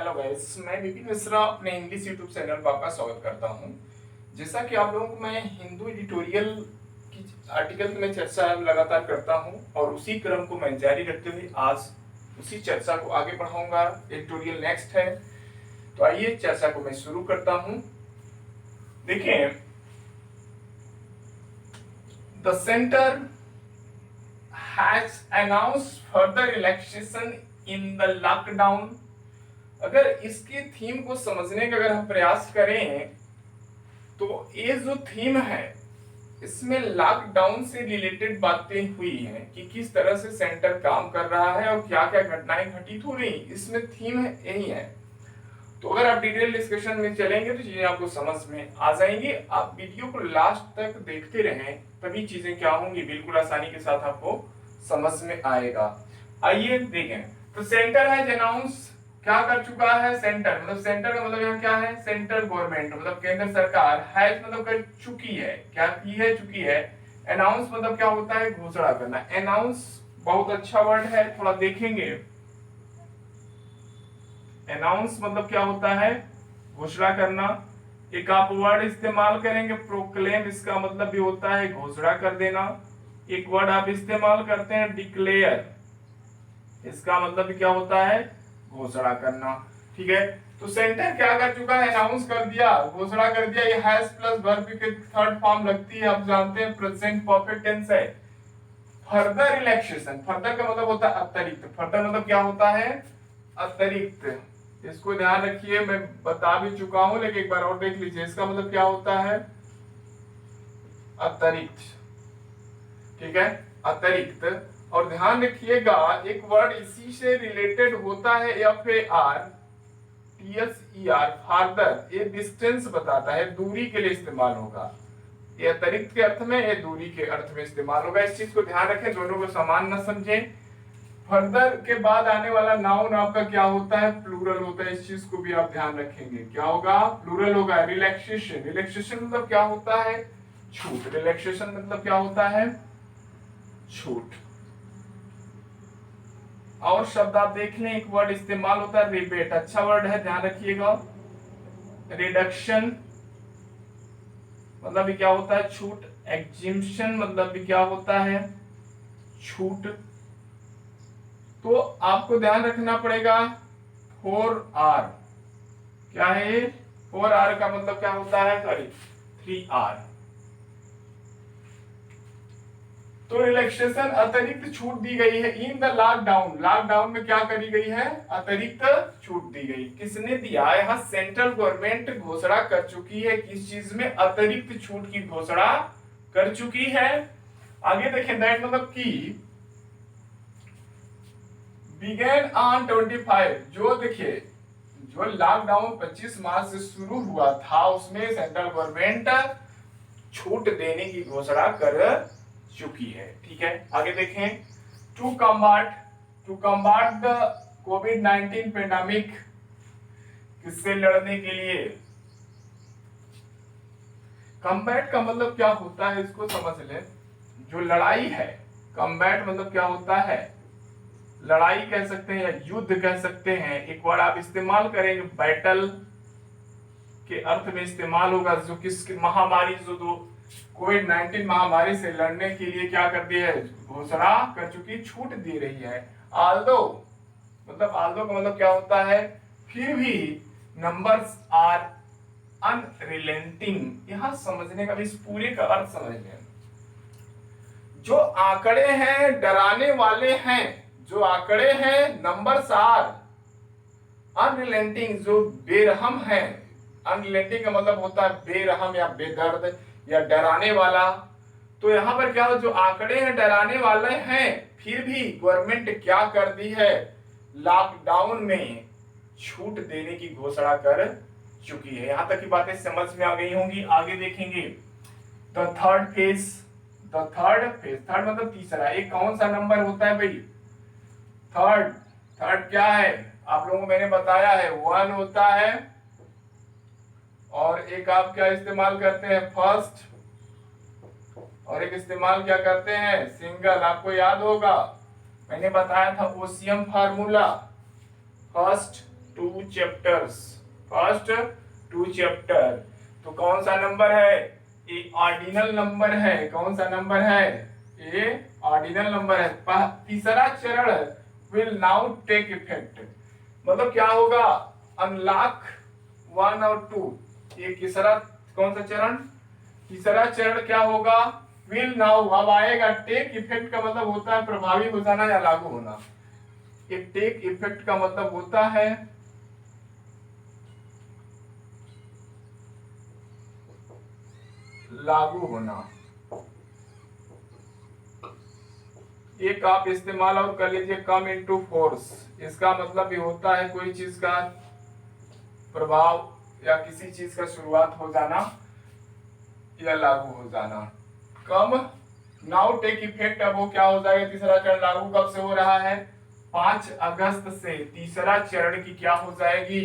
Hello guys, मैं विपिन मिश्रा अपने English YouTube channel पर आपका स्वागत करता हूं। जैसा कि आप लोगों को मैं हिंदू एडिटोरियल की आर्टिकल की मैं चर्चा लगातार करता हूं और उसी क्रम को मैं जारी रखते हुए आज उसी चर्चा को आगे बढ़ाऊंगा। एडिटोरियल नेक्स्ट है, तो आइए चर्चा को मैं शुरू करता हूं। देखिए, the centre has announced further relaxation in the lockdown. अगर इसके थीम को समझने का अगर हम प्रयास करें तो ये जो थीम है इसमें लॉकडाउन से रिलेटेड बातें हुई हैं कि किस तरह से सेंटर काम कर रहा है और क्या क्या घटनाएं घटित हो रही, इसमें थीम है यही है। तो अगर आप डिटेल डिस्कशन में चलेंगे तो चीजें आपको समझ में आ जाएंगी। आप वीडियो को लास्ट तक देखते रहें, तभी चीजें क्या होंगी बिल्कुल आसानी के साथ आपको समझ में आएगा। आइए देखें, तो सेंटर है अनाउंस क्या कर चुका है। सेंटर मतलब सेंटर का मतलब यहाँ क्या है, सेंट्रल गवर्नमेंट मतलब केंद्र सरकार, है मतलब कर चुकी है, क्या की है, चुकी है। अनाउंस मतलब क्या होता है, घोषणा करना। अनाउंस बहुत अच्छा वर्ड है, थोड़ा देखेंगे। अनाउंस मतलब क्या होता है, घोषणा करना। एक आप वर्ड इस्तेमाल करेंगे प्रोक्लेम, इसका मतलब भी होता है घोषणा कर देना। एक वर्ड आप इस्तेमाल करते हैं डिक्लेयर, इसका मतलब भी क्या होता है, घोषणा करना। ठीक है, तो सेंटर क्या कर चुका है, अनाउंस कर दिया, घोषणा कर दिया। ये हैज प्लस वर्ब की थर्ड फॉर्म लगती है, आप जानते हैं प्रेजेंट परफेक्ट टेंस है। फर्दर रिलैक्सेशन, फर्दर का मतलब होता है अतिरिक्त, फर्दर मतलब क्या होता है, अतिरिक्त। इसको ध्यान रखिए, मैं बता भी चुका हूं लेकिन एक बार और देख लीजिए, इसका मतलब क्या होता है, अतिरिक्त। ठीक है, अतिरिक्त। और ध्यान रखिएगा एक वर्ड इसी से रिलेटेड होता है, FARTHER, फार्दर। ये डिस्टेंस बताता है, दूरी के लिए इस्तेमाल होगा। ये अतिरिक्त के अर्थ में, ये दूरी के अर्थ में इस्तेमाल होगा। इस चीज को ध्यान रखें, दोनों को समान न समझें। फर्दर के बाद आने वाला नाउन आपका क्या होता है, प्लूरल होता है। इस चीज को भी आप ध्यान रखेंगे, क्या होगा, प्लूरल होगा। रिलैक्सेशन, रिलैक्सेशन मतलब क्या होता है, छूट। रिलैक्सेशन मतलब क्या होता है, छूट। और शब्द आप देख लें, एक वर्ड इस्तेमाल होता है रिबेट, अच्छा वर्ड है, ध्यान रखिएगा। रिडक्शन मतलब भी क्या होता है, छूट। एग्जिम्पशन मतलब भी क्या होता है, छूट। तो आपको ध्यान रखना पड़ेगा 4R, क्या है, 4R का मतलब क्या होता है, सॉरी 3R। तो रिलैक्सेशन अतिरिक्त छूट दी गई है इन द लॉकडाउन। लॉकडाउन में क्या करी गई है, अतिरिक्त छूट दी गई। किसने दिया, यहाँ सेंट्रल गवर्नमेंट घोषणा कर चुकी है, किस चीज में, अतिरिक्त छूट की घोषणा कर चुकी है। आगे देखें, दैट मतलब की बिगेन ऑन 25, जो देखिए जो लॉकडाउन 25 मार्च से शुरू हुआ था उसमें सेंट्रल गवर्नमेंट छूट देने की घोषणा कर चुकी है। ठीक है, आगे देखें, टू कम्बाट द कोविड-19 पेंडेमिक, किससे लड़ने के लिए। कम्बैट का मतलब क्या होता है, इसको समझ लें। जो लड़ाई है, कम्बैट मतलब क्या होता है, लड़ाई कह सकते हैं या युद्ध कह सकते हैं। एक वर्ड आप इस्तेमाल करेंगे बैटल के अर्थ में इस्तेमाल होगा, जो किस महामारी, जो कोविड-19 महामारी से लड़ने के लिए क्या कर दी है, घोषणा कर चुकी, छूट दे रही है। आल्दो आल्दो का मतलब क्या होता है, फिर भी। नंबर्स आर अनरिलेंटिंग, यहां समझने का भी इस पूरे का अर्थ समझ लें। जो आंकड़े हैं डराने वाले हैं, जो आंकड़े हैं, नंबर्स आर अनरिलेंटिंग, जो बेरहम है। अनरिलेंटिंग का मतलब होता है बेरहम या बेदर्द या डराने वाला। तो यहां पर क्या हो, जो आंकड़े हैं डराने वाले हैं, फिर भी गवर्नमेंट क्या कर दी है, लॉकडाउन में छूट देने की घोषणा कर चुकी है। यहां तक की बातें समझ में आ गई होंगी। आगे देखेंगे, द थर्ड फेज, थर्ड मतलब तीसरा। एक कौन सा नंबर होता है भाई, थर्ड। थर्ड क्या है, आप लोगों को मैंने बताया है 1 होता है, और एक आप क्या इस्तेमाल करते हैं, फर्स्ट, और एक इस्तेमाल क्या करते हैं, सिंगल। आपको याद होगा मैंने बताया था awesome formula, first two chapters, first two chapter. तो कौन सा नंबर है? ये ऑर्डिनल नंबर है। कौन सा नंबर है? ये ऑर्डिनल नंबर है। तीसरा चरण विल नाउ टेक इफेक्ट, मतलब क्या होगा? अनलॉक 1 और 2। ये तीसरा कौन सा चरण? तीसरा चरण क्या होगा? विल नाउ, अब आएगा। टेक इफेक्ट का मतलब होता है प्रभावी हो जाना या लागू होना। ये टेक इफेक्ट का मतलब होता है लागू होना। एक आप इस्तेमाल और कर लीजिए, कम इनटू फोर्स। इसका मतलब ये होता है कोई चीज का प्रभाव या किसी चीज का शुरुआत हो जाना या लागू हो जाना। कम नाउ टेक इफेक्ट, अब वो क्या हो जाएगा? तीसरा चरण लागू कब से हो रहा है? 5 अगस्त से तीसरा चरण की क्या हो जाएगी?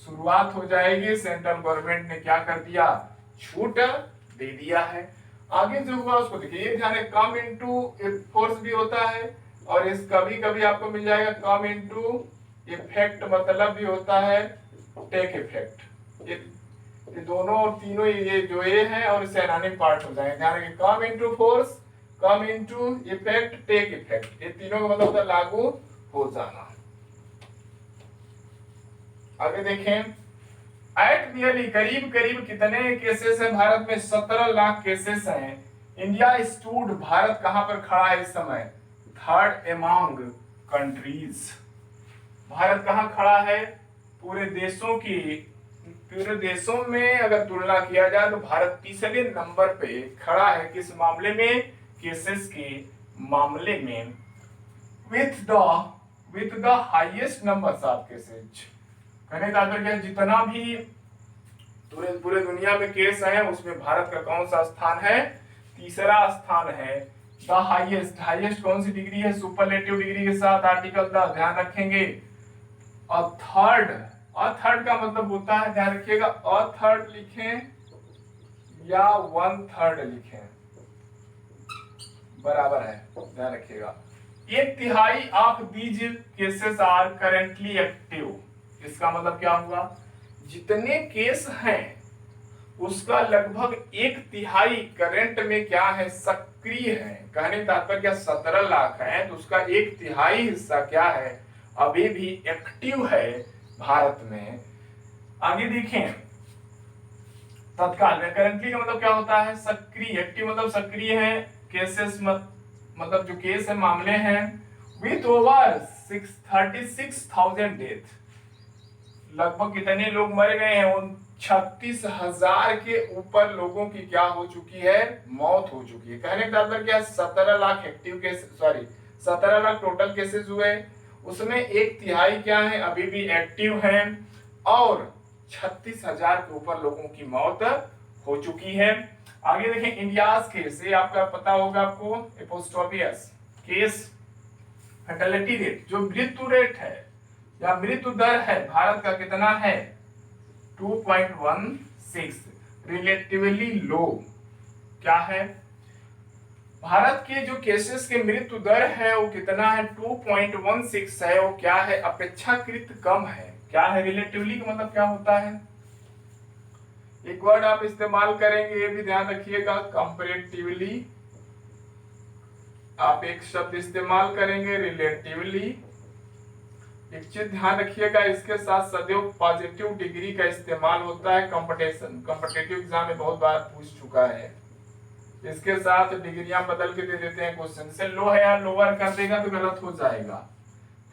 शुरुआत हो जाएगी। सेंट्रल गवर्नमेंट ने क्या कर दिया? छूट दे दिया है। आगे जो हुआ उसको देखिए, ध्यान है। कम इनटू फोर्स भी होता है और इस कभी कभी आपको मिल जाएगा कम इनटू इफेक्ट, मतलब भी होता है टेक इफेक्ट। ये दोनों और तीनों ये जो ये है और इससे एनानिक पार्ट हो जाएंगे। ध्यान रखिए, come into force, come into effect, take effect, ये तीनों का मतलब होता है लागू हो जाना। आगे देखें, एट नियरली, करीब करीब कितने केसेस है भारत में? 17 लाख केसेस हैं। इंडिया स्टूड, भारत कहां पर खड़ा है इस समय? Third among countries. भारत कहां खड़ा है? पूरे देशों में अगर तुलना किया जाए तो भारत तीसरे नंबर पे खड़ा है। किस मामले में? केसेस के मामले में, with the highest number of cases. कहने का तात्पर्य जितना भी पूरे दुनिया में केस है उसमें भारत का कौन सा स्थान है? तीसरा स्थान है। द हाईएस्ट, हाईएस्ट कौन सी डिग्री है? सुपरलेटिव डिग्री के साथ आर्टिकल द, ध्यान रखेंगे। और थर्ड का मतलब होता है, ध्यान रखिएगा, और थर्ड लिखें या 1/3 लिखें, बराबर है, ध्यान रखिएगा। 1/3 of these cases are currently active. इसका मतलब क्या हुआ? जितने केस हैं उसका लगभग 1/3 करंट में क्या है? सक्रिय है। कहने का तात्पर्य क्या? 17 लाख है तो उसका 1/3 हिस्सा क्या है? अभी भी एक्टिव है भारत में। आगे देखें, तत्काल में, करंटली का मतलब क्या होता है? सक्रिय। एक्टिव मतलब सक्रिय है। केसेस मतलब जो केस है, मामले हैं। विथ ओवर 36,000 डेथ, लगभग कितने लोग मर गए हैं? 36,000 के ऊपर लोगों की क्या हो चुकी है? मौत हो चुकी है। कहने का तात्पर्य क्या? 17 lakh active case, 17 lakh total cases हुए, उसमें 1/3 क्या है? अभी भी एक्टिव हैं और 36,000 के ऊपर लोगों की मौत हो चुकी है। आगे देखें, इंडियाज केस, ये आपका पता होगा आपको, एपोस्टोपियस केस, फैटेलिटी रेट, जो मृत्यु रेट है या मृत्यु दर है भारत का कितना है? 2.16, रिलेटिवली लो। क्या है? भारत के जो केसेस के मृत्यु दर है वो कितना है? 2.16 है। वो क्या है? अपेक्षाकृत कम है। क्या है? रिलेटिवली का मतलब क्या होता है? एक वर्ड आप इस्तेमाल करेंगे, ये भी ध्यान रखिएगा, कंपैरेटिवली। आप एक शब्द इस्तेमाल करेंगे, रिलेटिवली। एक चीज ध्यान रखिएगा, इसके साथ सदैव पॉजिटिव डिग्री का इस्तेमाल होता है। कॉम्पिटिटिव एग्जाम में बहुत बार पूछ चुका है। इसके साथ डिग्रियां बदल के दे देते हैं क्वेश्चन से, लो है या लोअर कर देगा तो गलत हो जाएगा।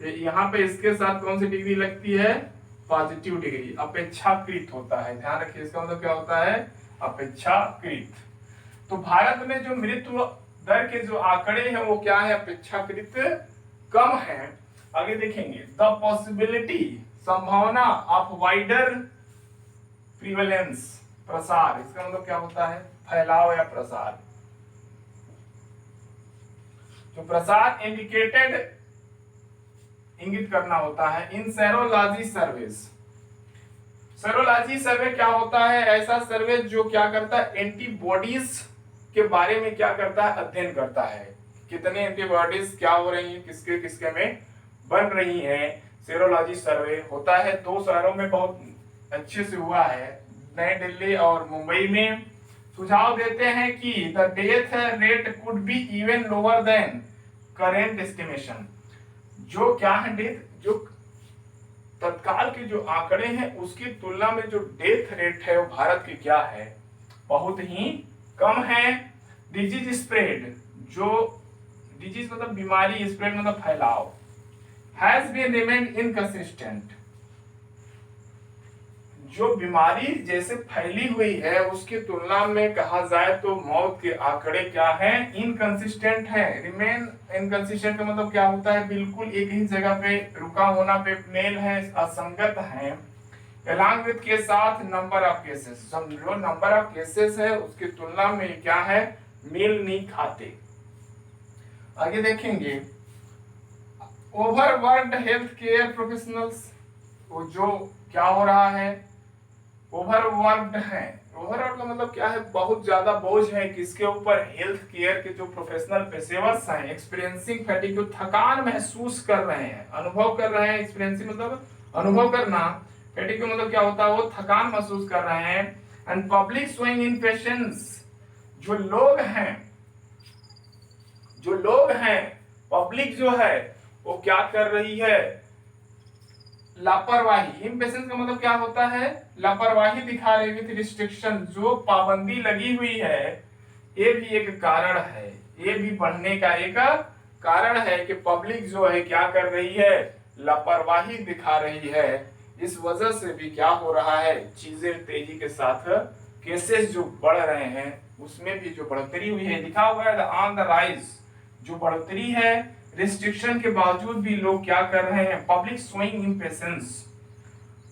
तो यहाँ पे इसके साथ कौन सी डिग्री लगती है? पॉजिटिव डिग्री, अपेक्षाकृत होता है। ध्यान रखिए, इसका मतलब क्या होता है? अपेक्षाकृत। तो भारत में जो मृत्यु दर के जो आंकड़े हैं वो क्या है? अपेक्षाकृत कम है। आगे देखेंगे, द पॉसिबिलिटी, संभावना ऑफ वाइडर प्रिवेलेंस, प्रसार, इसका मतलब क्या होता है? फैलाव या प्रसार। जो प्रसार इंडिकेटेड, इंगित करना होता है, इन सेरोलॉजी सर्वेस। सेरोलॉजी सर्वे क्या होता है? ऐसा सर्वे जो क्या करता है? एंटीबॉडीज के बारे में क्या करता है? अध्ययन करता है। कितने एंटीबॉडीज क्या हो रही हैं, किसके किसके में बन रही हैं। सीरोलॉजी सर्वे होता है 2 शहरों में बहुत अच्छे से हुआ है, नई दिल्ली और मुंबई में। सुझाव देते हैं कि the death rate could be even lower than current estimation. जो क्या है डेथ, जो तत्काल के जो आंकड़े हैं उसकी तुलना में जो डेथ रेट है वो भारत की क्या है, बहुत ही कम है। डिजीज स्प्रेड, जो डिजीज मतलब बीमारी, स्प्रेड मतलब फैलाव, हैज बीन रिमेन इनकंसिस्टेंट। जो बीमारी जैसे फैली हुई है उसकी तुलना में कहा जाए तो मौत के आंकड़े क्या हैं, इनकंसिस्टेंट है। रिमेन इनकंसिस्टेंट का मतलब क्या होता है, बिल्कुल एक ही जगह पे रुका होना, पे मेल है, असंगत है। along with के साथ नंबर ऑफ केसेस, जो नंबर ऑफ केसेस है उसकी तुलना में क्या है, मेल नहीं खाते। आगे देखेंगे ओवरवर्क्ड हेल्थ केयर प्रोफेशनल्स, जो क्या हो रहा है, ओवरवर्क्ड है। ओवरवर्क का मतलब क्या है, बहुत ज्यादा बोझ है किसके ऊपर, हेल्थ केयर के जो प्रोफेशनल पेशेवर हैं, एक्सपीरियंसिंग फैटिग, थकान महसूस कर रहे हैं, अनुभव कर रहे हैं। एक्सपीरियंसिंग मतलब अनुभव करना, फैटिग मतलब क्या होता है, वो थकान महसूस कर रहे हैं। एंड पब्लिक शोइंग इम्पेशेंस, जो लोग हैं पब्लिक जो है वो क्या कर रही है, लापरवाही। इम्पेशेंस का मतलब क्या होता है, लापरवाही दिखा रही विथ रिस्ट्रिक्शन, जो पाबंदी लगी हुई है, ये भी एक कारण है, ये भी बढ़ने का एक कारण है कि पब्लिक जो है क्या कर रही है, लापरवाही दिखा रही है। इस वजह से भी क्या हो रहा है, चीजें तेजी के साथ, केसेस जो बढ़ रहे हैं उसमें भी जो बढ़ोतरी हुई है, लिखा हुआ है ऑन द राइज, जो बढ़ोतरी है। रिस्ट्रिक्शन के बावजूद भी लोग क्या कर रहे हैं, पब्लिक शोइंग इम्पेशेंस,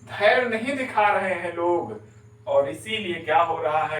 धैर्य नहीं दिखा रहे हैं लोग, और इसीलिए क्या हो रहा है,